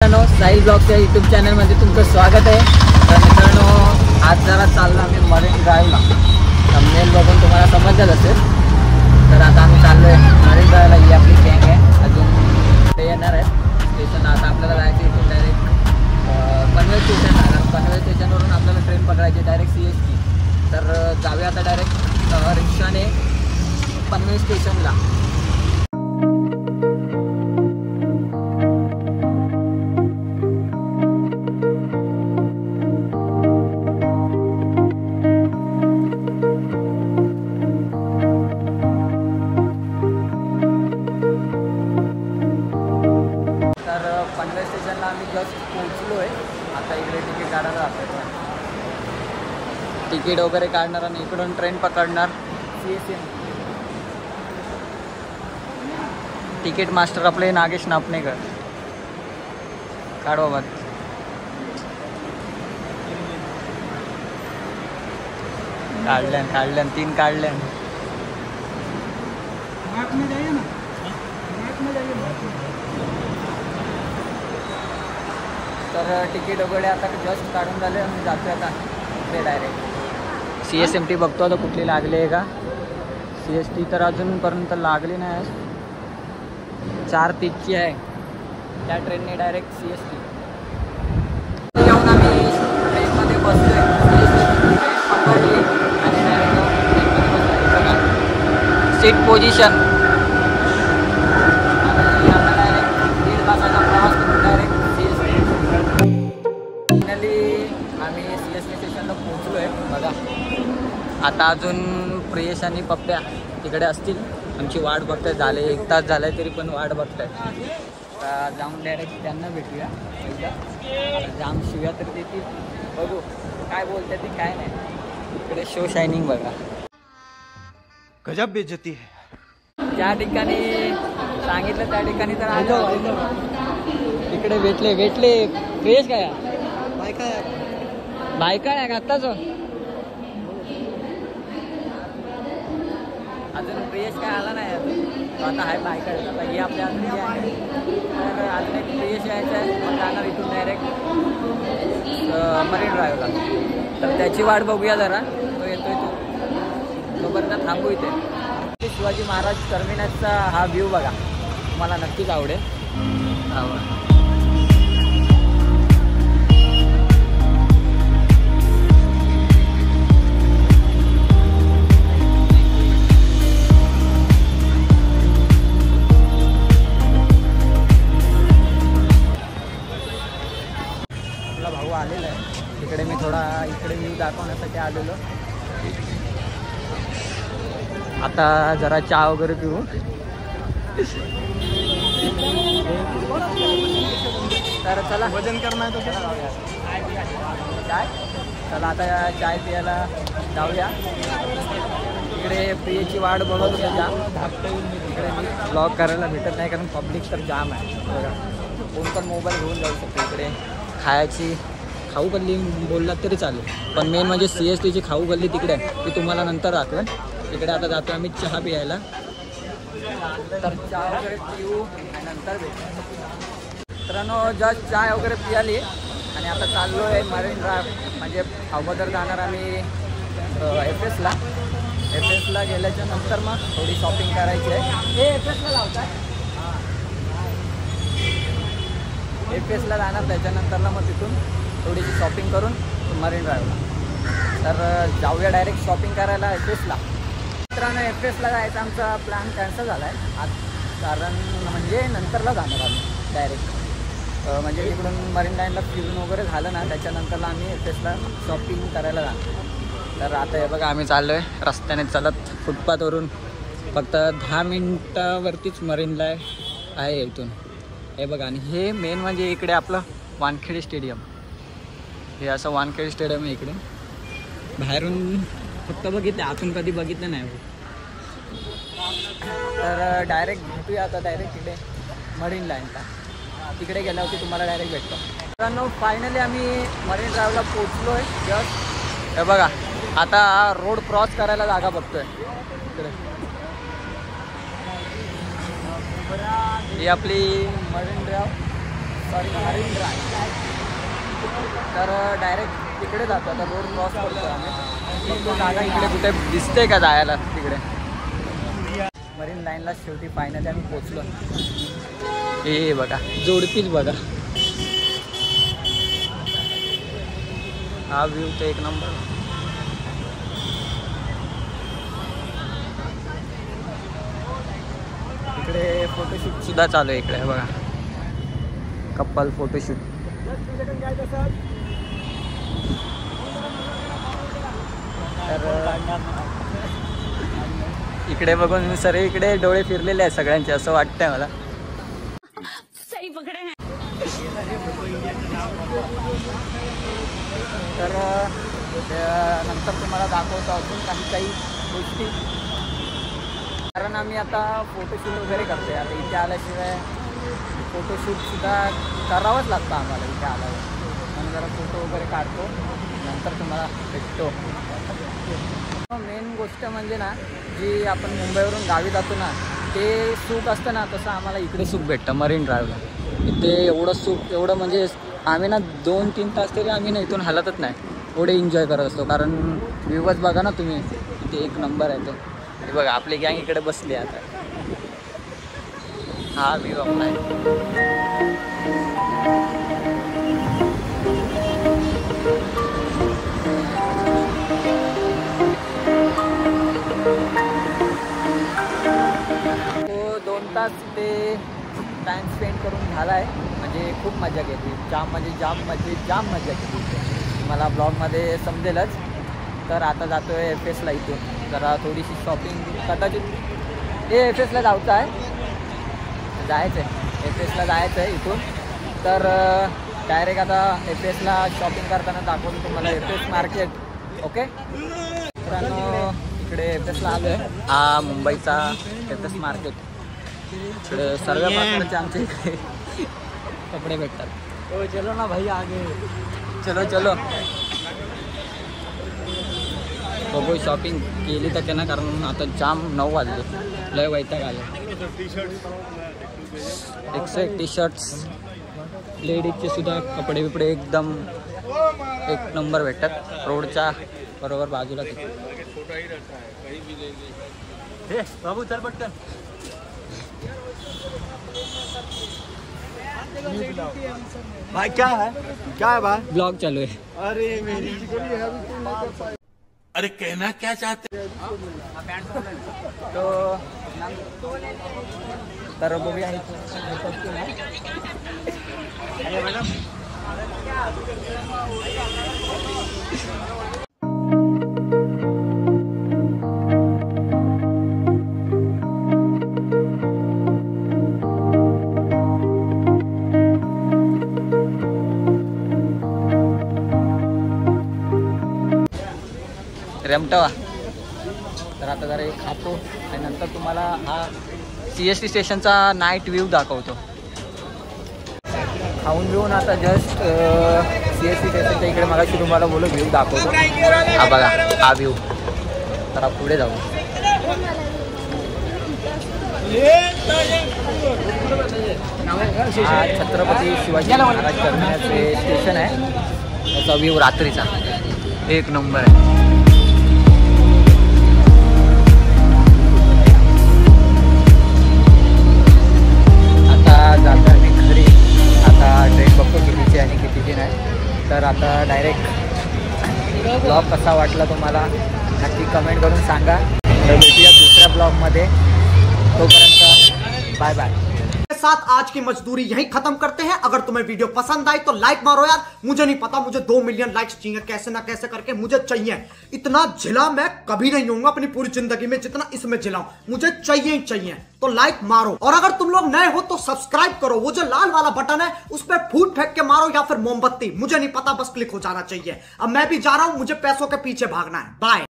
मित्रांनो, साहिल ब्लॉगच्या यूट्यूब चॅनलमध्ये तुमचं स्वागत आहे. तर मित्रांनो, आज जरा चाललो आम्ही मरीन ड्राईव्हला. थंबनेल बघून तुम्हाला समजलं असेल. तर आता आम्ही चाललो आहे मरीन ड्राईव्हला. ही आपली गँग आहे. अजून ते येणार आहे स्टेशन. आता आपल्याला जायचं इथून डायरेक्ट पनवेल स्टेशन आहे. पनवेल स्टेशनवरून आपल्याला ट्रेन पकडायची डायरेक्ट CST. तर जाऊया आता डायरेक्ट रिक्षाने पनवेल स्टेशनला. पनवेल स्टेशनला आम्ही जस्ट पोहोचलो आहे. आता इकडे तिकीट काढायला जातो. तिकीट वगैरे काढणार आणि इकडून ट्रेन पकडणार. तिकीट मास्टर आपले नागेश नापणेकर. काढवा बात. काढल्यान 3 काढल्यान. तर तिकीट वगैरे आता जस्ट काढून झाले. आम्ही जातो आता ते डायरेक्ट CSMT बघतो आता कुठली लागली आहे का. CST तर अजूनपर्यंत लागली नाही. 4:30ची आहे. त्या ट्रेनने डायरेक्ट CST जाऊन आम्ही ट्रेनमध्ये बसलो आहे. पकडली आणि डायरेक्ट सीट पोझिशन. आता अजून प्रियेश आणि पप्प्या तिकडे असतील. आमची वाट बघताय. झाले 1 तास झालाय तरी पण वाट बघताय. जाऊन डायरेक्ट त्यांना भेटूया. जाम शिव्या तर देतील. बघू काय बोलते ती काय नाही. इकडे शो शायनिंग बघा. गजब बेइज्जती है. ज्या ठिकाणी सांगितलं त्या ठिकाणी तर आलो. इकडे भेटले प्रियेश काय बायका आहे आत्ताच. अजून प्रियेश काय आला नाही. अजून आता आहे बायकडे. आता ही आपल्या अजून जी आहे. तर अजून एक प्रियेश यायचं आहे. मग जाणार इथून डायरेक्ट मरीन ड्राईव्हला. तर त्याची वाट बघूया जरा. तो येतोय तोपर्यंत थांबू इथे. शिवाजी महाराज टर्मिनसचा हा व्ह्यू बघा. तुम्हाला नक्कीच आवडेल. भाऊ आलेला आहे तिकडे. मी थोडा इकडे व्ह्यू दाखवण्यासाठी आलेलो. आता जरा चहा वगैरे पिऊ. तर चला वजन करना है तो चाय. चला आता चाय पियाला जाऊया. इकडे प्रियेची वाट बघत होते जाम. इकडे मी ब्लॉग करायला भेटत नाही कारण पब्लिक तर जाम आहे. बघा कोण पण मोबाईल घेऊन जाऊ शकतो. इकडे खायची खाऊ गल्ली बोललात तरी चालेल. पण मेन म्हणजे CSTची खाऊ गल्ली तिकडे आहे. ती तुम्हाला नंतर दाखवेन. इकडे आता जातो आम्ही चहा प्यायला. तर चहा वगैरे पिऊ आणि नंतर भेटू. मित्रांनो, जस्ट चाय वगैरे पियाली आणि आता चाललो आहे मरीन ड्राईव्ह. म्हणजे अगोदर जाणार आम्ही FSला गेल्याच्या नंतर मग थोडी शॉपिंग करायची आहे. हे FSला लावतात. FSला जाणार. त्याच्यानंतरला मग तिथून थोडीशी शॉपिंग करून मरीन ड्राईव्हला. तर जाऊया डायरेक्ट शॉपिंग करायला FSला. मित्रांनो, FSला जायचा आमचा प्लॅन कॅन्सल झाला आहे आज. कारण म्हणजे नंतरला जाणार आम्ही डायरेक्ट. म्हणजे तिकडून मरीन ड्राईव्हला फिरून वगैरे झालं ना त्याच्यानंतरला आम्ही FSला शॉपिंग करायला जाणार. तर आता हे बघा आम्ही चाललो आहे रस्त्याने चालत फुटपाथवरून. फक्त 10 मिनटावरतीच मरीनला आहे इथून. हे बघा. आणि हे मेन म्हणजे इकडे आपलं वानखेडे स्टेडियम. हे असं वानखेडे स्टेडियम आहे इकडे. बाहेरून फक्त बघितलं, आतून कधी बघितलं नाही. तर डायरेक्ट भेटूया आता डायरेक्ट इकडे मरीन लाईनला. तिकडे गेल्यावरती तुम्हाला डायरेक्ट भेटतो. मित्रांनो, फायनली आम्ही मरीन ड्राईव्हला पोचलो आहे जस्ट. हे बघा आता रोड क्रॉस करायला जागा बघतोय इकडे. ही आपली marine drive sorry marine drive. तर डायरेक्ट तिकडे जातो. आता रोड क्रॉस करतो आम्ही. तो जागा इकडे कुठे दिसते का जायला तिकडे. मरीन लाईनला शेवटी फायनली आम्ही पोचलो. हे बघा जोडतीच बघा. हा व्ह्यू तर एक नंबर. इकडे फोटोशूट सुद्धा चालू आहे. इकडे बघा कपल फोटोशूट. तर इकडे बघून मी सर्व इकडे डोळे फिरलेले आहेत सगळ्यांचे असं वाटतंय मला. तर नंतर तुम्हाला दाखवतो अजून काही गोष्टी. कारण आम्ही आता फोटोशूट वगैरे करतो. आता इथे आल्याशिवाय फोटोशूटसुद्धा करावंच लागतं आम्हाला इथे आल्यावर. म्हणून जरा फोटो वगैरे काढतो नंतर तुम्हाला भेटतो. मेन गोष्ट म्हणजे ना जी आपण मुंबईवरून गावी जातो ना ते सुख असतं ना तसं आम्हाला इकडे सुख भेटतं मरीन ड्राईव्हला. इथे एवढं सुख एवढं म्हणजे आम्ही ना 2-3 तास तरी आम्ही ना इथून हलतच नाही. एवढे एन्जॉय करत असतो. कारण व्ह्यूज बघा ना तुम्ही इथे एक नंबर आहे. तो आणि बघा आपली गँग इकडे बसली आता. हा व्ह्यू आपला आहे. तो 2 तास ते टाईम स्पेंड करून झाला आहे. म्हणजे खूप मजा घेतली. जाम मजा केली. मला ब्लॉगमध्ये समजेलच. तर आता जातो आहे FSला. इथून जरा थोडीशी शॉपिंग कदाचित FSला जायचं आहे. FSला जायचं आहे इथून. तर डायरेक्ट आता FSला शॉपिंग करताना दाखवून तुम्हाला FS मार्केट. ओके मित्रांनो इकडे FSला आलो आहे. हा मुंबईचा FS मार्केट. इकडे सर्व प्रकारचे आमच्या इकडे कपडे भेटतात. ओ चलो ना भाई आगे. चलो बघू शॉपिंग केली तर ना. कारण आता जाम 9 वाजले. लय वैताग आले. 101 टी-शर्ट्स लेडीजचे सुद्धा कपडे बिपडे एकदम एक नंबर भेटतात. रोडच्या बरोबर बाजूला. बाबू चल पटकन. भाई क्या है भाई. ब्लॉग चालू है. अरे मेरी अरे कहना क्या चाहते तो तर बघूया. रेमटावा. तर आता जरा एक खातो आणि नंतर तुम्हाला हा CST स्टेशनचा नाईट व्ह्यू दाखवतो. खाऊन घेऊन आता जस्ट CST स्टेशनच्या इकडे मगाशी तुम्हाला बोलू व्ह्यू दाखवतो. हा बघा हा व्ह्यू. तर पुढे जाऊ. हा छत्रपती शिवाजी महाराज टर्मिनसचे स्टेशन आहे. त्याचा व्ह्यू रात्रीचा एक नंबर आहे. जाता मी घरी. आता ट्रेन बघतो कितीची आणि कितीची नाही. तर आता डायरेक्ट ब्लॉग कसा वाटला तुम्हाला नक्की कमेंट करून सांगा. तर भेटूया दुसऱ्या ब्लॉगमध्ये. तोपर्यंत बाय बाय. साथ आज की मजदूरी यहीं खत्म करते हैं. अगर तुम्हें वीडियो पसंद आई तो लाइक मारो यार. मुझे नहीं पता, मुझे 2 मिलियन लाइक्स चाहिए. कैसे ना कैसे करके मुझे चाहिए. इतना झिला मैं कभी नहीं होऊंगा अपनी पूरी जिंदगी में जितना इसमें झिलाऊं. मुझे चाहिए ही चाहिए. तो लाइक मारो. और अगर तुम लोग नए हो तो सब्सक्राइब करो. वो जो लाल वाला बटन है उस पर फूट फेंक के मारो या फिर मोमबत्ती. मुझे नहीं पता, बस क्लिक हो जाना चाहिए. अब मैं भी जा रहा हूं. मुझे पैसों के पीछे भागना है. बाय.